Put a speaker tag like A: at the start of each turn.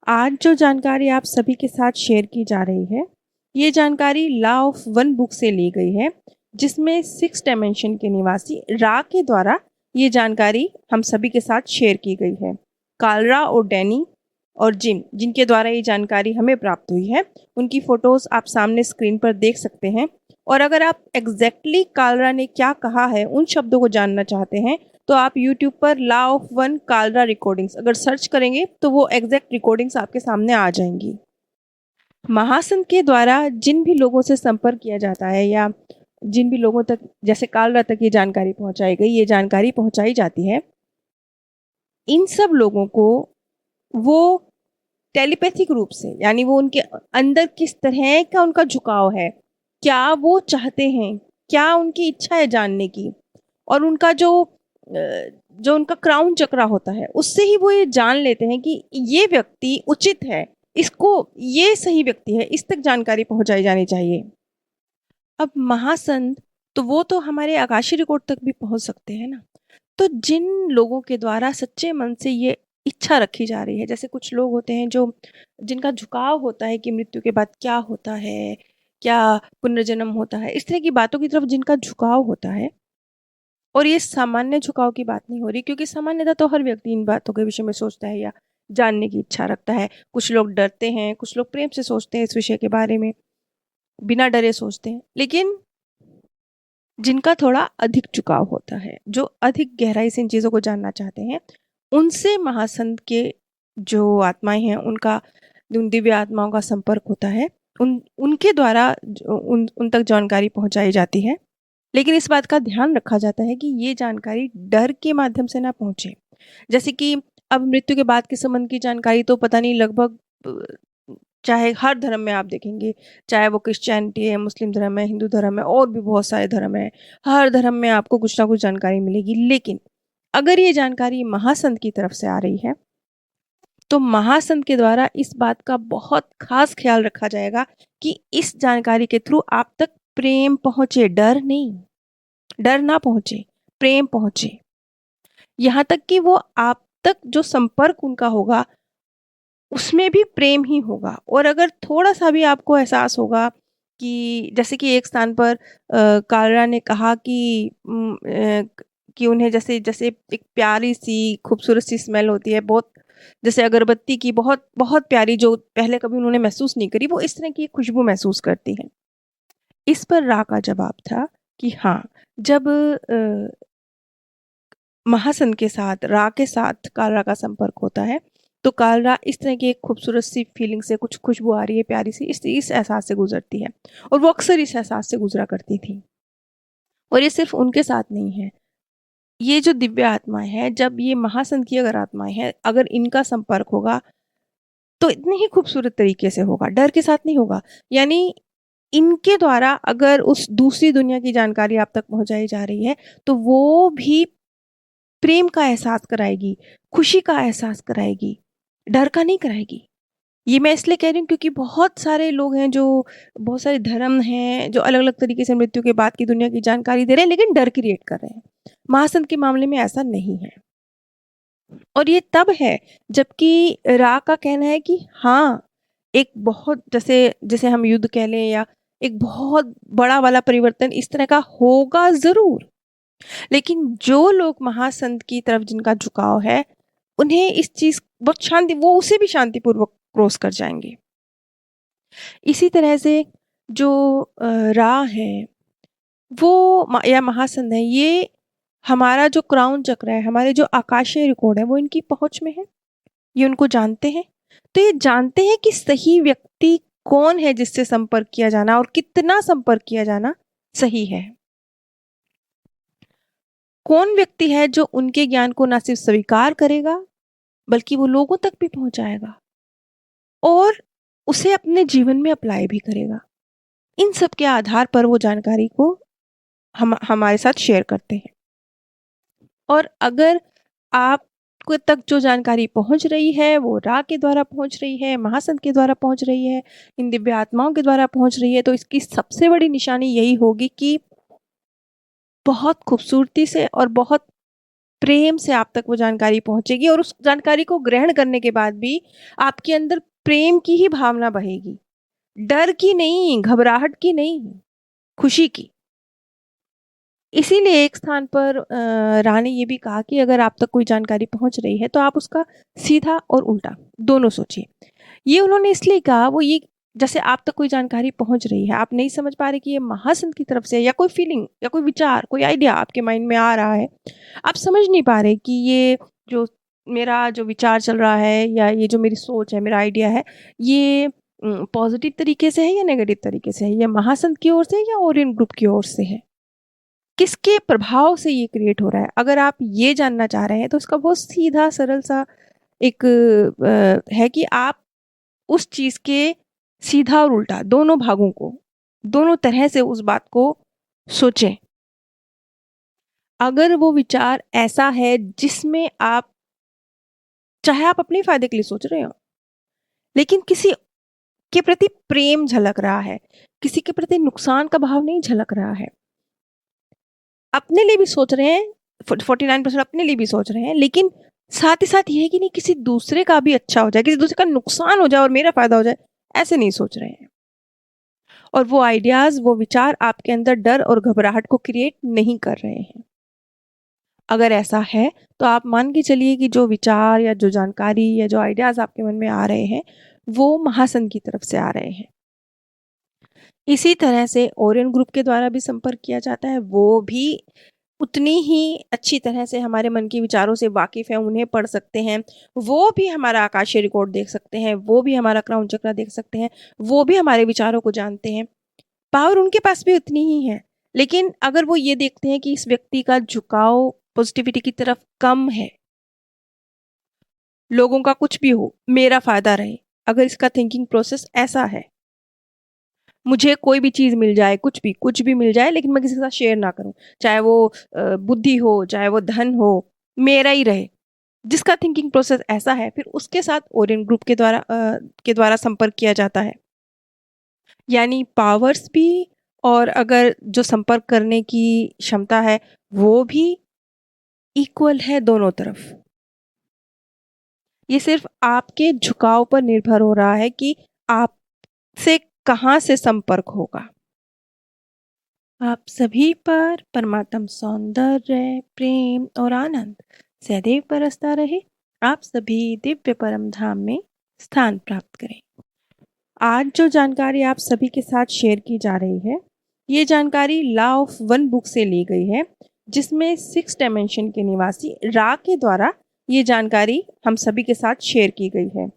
A: आज जो जानकारी आप सभी के साथ शेयर की जा रही है, ये जानकारी लॉ ऑफ वन बुक से ली गई है, जिसमें सिक्स डायमेंशन के निवासी रा के द्वारा ये जानकारी हम सभी के साथ शेयर की गई है। कालरा और डैनी और जिम, जिनके द्वारा ये जानकारी हमें प्राप्त हुई है, उनकी फोटोज आप सामने स्क्रीन पर देख सकते हैं। और अगर आप एग्जैक्टली कालरा ने क्या कहा है उन शब्दों को जानना चाहते हैं, तो आप YouTube पर law of one Kalra recordings अगर सर्च करेंगे तो वो एग्जैक्ट रिकॉर्डिंग्स आपके सामने आ जाएंगी। महासंत के द्वारा जिन भी लोगों से संपर्क किया जाता है या जिन भी लोगों तक, जैसे कालरा तक ये जानकारी पहुंचाई गई, ये जानकारी पहुंचाई जाती है, इन सब लोगों को वो टेलीपैथिक रूप से, यानी वो उनके अंदर किस तरह का उनका झुकाव है, क्या वो चाहते हैं, क्या उनकी इच्छा है जानने की, और उनका जो उनका क्राउन चक्रा होता है, उससे ही वो ये जान लेते हैं कि ये व्यक्ति उचित है, इसको, ये सही व्यक्ति है, इस तक जानकारी पहुंचाई जानी चाहिए। अब महासंत तो वो तो हमारे आकाशीय रिकॉर्ड तक भी पहुंच सकते हैं ना। तो जिन लोगों के द्वारा सच्चे मन से ये इच्छा रखी जा रही है, जैसे कुछ लोग होते हैं जो जिनका झुकाव होता है कि मृत्यु के बाद क्या होता है, क्या पुनर्जन्म होता है, इस तरह की बातों की तरफ जिनका झुकाव होता है, और ये सामान्य झुकाव की बात नहीं हो रही, क्योंकि सामान्यतः तो हर व्यक्ति इन बातों के विषय में सोचता है या जानने की इच्छा रखता है। कुछ लोग डरते हैं, कुछ लोग प्रेम से सोचते हैं इस विषय के बारे में, बिना डरे सोचते हैं। लेकिन जिनका थोड़ा अधिक झुकाव होता है, जो अधिक गहराई से इन चीज़ों को जानना चाहते हैं, उनसे महासंत के जो आत्माएं हैं, उनका उन दिव्य आत्माओं का संपर्क होता है, उनके द्वारा उन तक जानकारी पहुंचाई जाती है। लेकिन इस बात का ध्यान रखा जाता है कि ये जानकारी डर के माध्यम से ना पहुंचे। जैसे कि अब मृत्यु के बाद के संबंध की जानकारी तो पता नहीं, लगभग चाहे हर धर्म में आप देखेंगे, चाहे वो क्रिश्चियनिटी है, मुस्लिम धर्म है, हिंदू धर्म है, और भी बहुत सारे धर्म है, हर धर्म में आपको कुछ ना कुछ जानकारी मिलेगी। लेकिन अगर ये जानकारी महासंत की तरफ से आ रही है, तो महासंत के द्वारा इस बात का बहुत खास ख्याल रखा जाएगा कि इस जानकारी के थ्रू आप तक प्रेम पहुंचे, डर नहीं, डर ना पहुंचे, प्रेम पहुंचे। यहाँ तक कि वो आप तक जो संपर्क उनका होगा, उसमें भी प्रेम ही होगा। और अगर थोड़ा सा भी आपको एहसास होगा कि जैसे कि एक स्थान पर कालरा ने कहा कि उन्हें जैसे जैसे एक प्यारी सी खूबसूरत सी स्मेल होती है, बहुत जैसे अगरबत्ती की, बहुत बहुत प्यारी, जो पहले कभी उन्होंने महसूस नहीं करी, वो इस तरह की खुशबू महसूस करती है। इस पर रा का जवाब था कि हाँ, जब महासन के साथ, रा के साथ कालरा का संपर्क होता है, तो कालरा इस तरह की एक खूबसूरत सी फीलिंग से, कुछ खुशबू आ रही है प्यारी सी, इस एहसास से गुजरती है, और वो अक्सर इस एहसास से गुजरा करती थी। और ये सिर्फ उनके साथ नहीं है, ये जो दिव्य आत्माएं हैं, जब ये महासन की अगर आत्माएं हैं, अगर इनका संपर्क होगा तो इतनी ही खूबसूरत तरीके से होगा, डर के साथ नहीं होगा। यानी इनके द्वारा अगर उस दूसरी दुनिया की जानकारी आप तक पहुंचाई जा रही है, तो वो भी प्रेम का एहसास कराएगी, खुशी का एहसास कराएगी, डर का नहीं कराएगी। ये मैं इसलिए कह रही हूँ क्योंकि बहुत सारे लोग हैं, जो बहुत सारे धर्म हैं, जो अलग अलग तरीके से मृत्यु के बाद की दुनिया की जानकारी दे रहे हैं, लेकिन डर क्रिएट कर रहे हैं। महासंत के मामले में ऐसा नहीं है। और ये तब है जबकि रा का कहना है कि हाँ, एक बहुत, जैसे जैसे हम युद्ध कह लें, या एक बहुत बड़ा वाला परिवर्तन इस तरह का होगा जरूर। लेकिन जो लोग महासंत की तरफ जिनका झुकाव है, उन्हें इस चीज बहुत शांति, वो उसे भी शांतिपूर्वक क्रॉस कर जाएंगे। इसी तरह से जो रा है, वो या महासंत है, ये हमारा जो क्राउन चक्र है, हमारे जो आकाशीय रिकॉर्ड है, वो इनकी पहुंच में है, ये उनको जानते हैं। तो ये जानते हैं कि सही व्यक्ति कौन है जिससे संपर्क किया जाना, और कितना संपर्क किया जाना सही है। कौन व्यक्ति है जो उनके ज्ञान को ना सिर्फ स्वीकार करेगा, बल्कि वो लोगों तक भी पहुंचाएगा और उसे अपने जीवन में अप्लाई भी करेगा। इन सब के आधार पर वो जानकारी को हमारे साथ शेयर करते हैं। और अगर आप तक जो जानकारी पहुंच रही है, वो रा के द्वारा पहुंच रही है, महासंत के द्वारा पहुंच रही है, इन दिव्य आत्माओं के द्वारा पहुंच रही है, तो इसकी सबसे बड़ी निशानी यही होगी कि बहुत खूबसूरती से और बहुत प्रेम से आप तक वो जानकारी पहुंचेगी और उस जानकारी को ग्रहण करने के बाद भी आपके अंदर प्रेम की ही भावना बहेगी, डर की नहीं, घबराहट की नहीं, खुशी की। इसीलिए एक स्थान पर राह ने ये भी कहा कि अगर आप तक कोई जानकारी पहुंच रही है तो आप उसका सीधा और उल्टा दोनों सोचिए। ये उन्होंने इसलिए कहा, वो ये जैसे आप तक कोई जानकारी पहुंच रही है, आप नहीं समझ पा रहे कि ये महासंत की तरफ से है या कोई फीलिंग या कोई विचार, कोई आइडिया आपके माइंड में आ रहा है। आप समझ नहीं पा रहे कि ये जो मेरा जो विचार चल रहा है या ये जो मेरी सोच है, मेरा आइडिया है, ये पॉजिटिव तरीके से है या नेगेटिव तरीके से है, या महासंत की ओर से है या ओरियंट ग्रुप की ओर से है, किसके प्रभाव से ये क्रिएट हो रहा है। अगर आप ये जानना चाह रहे हैं तो इसका बहुत सीधा सरल सा एक है कि आप उस चीज के सीधा और उल्टा दोनों भागों को, दोनों तरह से उस बात को सोचें। अगर वो विचार ऐसा है जिसमें आप, चाहे आप अपने फायदे के लिए सोच रहे हो, लेकिन किसी के प्रति प्रेम झलक रहा है, किसी के प्रति नुकसान का भाव नहीं झलक रहा है, अपने लिए भी सोच रहे हैं, 49% अपने लिए भी सोच रहे हैं, लेकिन साथ ही साथ ये है कि नहीं किसी दूसरे का भी अच्छा हो जाए, किसी दूसरे का नुकसान हो जाए और मेरा फायदा हो जाए, ऐसे नहीं सोच रहे हैं। और वो आइडियाज, वो विचार आपके अंदर डर और घबराहट को क्रिएट नहीं कर रहे हैं। अगर ऐसा है तो आप मान के चलिए कि जो विचार या जो जानकारी या जो आइडियाज आपके मन में आ रहे हैं वो महासंघ की तरफ से आ रहे हैं। इसी तरह से ओरियन ग्रुप के द्वारा भी संपर्क किया जाता है, वो भी उतनी ही अच्छी तरह से हमारे मन के विचारों से वाकिफ है, उन्हें पढ़ सकते हैं, वो भी हमारा आकाशीय रिकॉर्ड देख सकते हैं, वो भी हमारा क्राउन चक्र देख सकते हैं, वो भी हमारे विचारों को जानते हैं। पावर उनके पास भी उतनी ही है, लेकिन अगर वो ये देखते हैं कि इस व्यक्ति का झुकाव पॉजिटिविटी की तरफ कम है, लोगों का कुछ भी हो मेरा फायदा रहे, अगर इसका थिंकिंग प्रोसेस ऐसा है, मुझे कोई भी चीज़ मिल जाए, कुछ भी मिल जाए, लेकिन मैं किसी के साथ शेयर ना करूं, चाहे वो बुद्धि हो, चाहे वो धन हो, मेरा ही रहे, जिसका थिंकिंग प्रोसेस ऐसा है, फिर उसके साथ ओरियन ग्रुप के द्वारा संपर्क किया जाता है। यानी पावर्स भी, और अगर जो संपर्क करने की क्षमता है वो भी इक्वल है दोनों तरफ। ये सिर्फ आपके झुकाव पर निर्भर हो रहा है कि आपसे कहाँ से संपर्क होगा। आप सभी पर परमात्म सौंदर्य, प्रेम और आनंद सदैव बरसता रहे। आप सभी दिव्य परम धाम में स्थान प्राप्त करें। आज जो जानकारी आप सभी के साथ शेयर की जा रही है, ये जानकारी लॉ ऑफ वन बुक से ली गई है, जिसमें 6 डायमेंशन के निवासी रा के द्वारा ये जानकारी हम सभी के साथ शेयर की गई है।